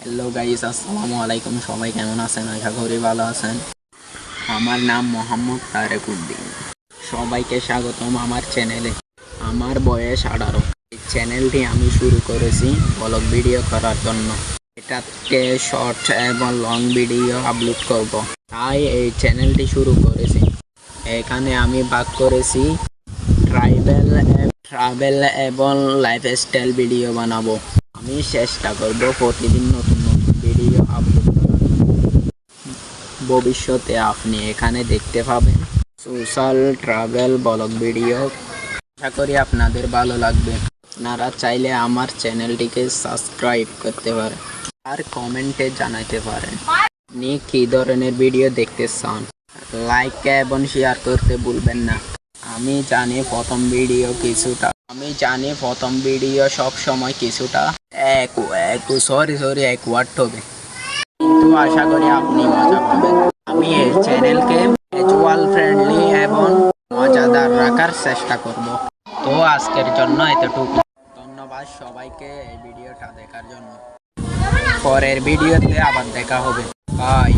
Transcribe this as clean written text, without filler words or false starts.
Hello guys, আসসালামু আলাইকুম। সবাই কেমন আছেন? আশা করি ভালো আছেন। আমার নাম মোহাম্মদ তারেক উদ্দিন। সবাইকে স্বাগতম আমার চ্যানেলে। আমার বয়স 18। এই চ্যানেলটি আমি শুরু করেছি ব্লগ ভিডিও করার জন্য। এটাতে শর্ট এবং লং ভিডিও আপলোড করব, তাই এই চ্যানেলটি শুরু করেছি। এখানে আমি ভাগ করেছি ট্রাভেল এবং লাইফস্টাইল ভিডিও বানাবো। আমি চেষ্টা করব প্রতিদিন নতুন নতুন ভিডিও আপলোড করার। ভবিষ্যতে আপনি এখানে দেখতে পাবেন সোশ্যাল ট্রাভেল ব্লগ ভিডিও। আশা করি আপনাদের ভালো লাগবে। আপনারা চাইলে আমার চ্যানেলটিকে সাবস্ক্রাইব করতে পারেন আর কমেন্টে জানাতে পারেন আপনি কী ধরনের ভিডিও দেখতে চান। লাইক এবং শেয়ার করতে ভুলবেন না। আমি জানি প্রথম ভিডিও সব সময় কিছুটা একওয়ার্ড হবে, কিন্তু আশা করি আপনি মজা পাবেন। আমি এই চ্যানেলকে ক্যাজুয়াল ফ্রেন্ডলি এবং মজাদার রাখার চেষ্টা করব। তো আজকের জন্য এতটুকু। ধন্যবাদ সবাইকে এই ভিডিওটা দেখার জন্য। পরের ভিডিওতে আবার দেখা হবে। বাই।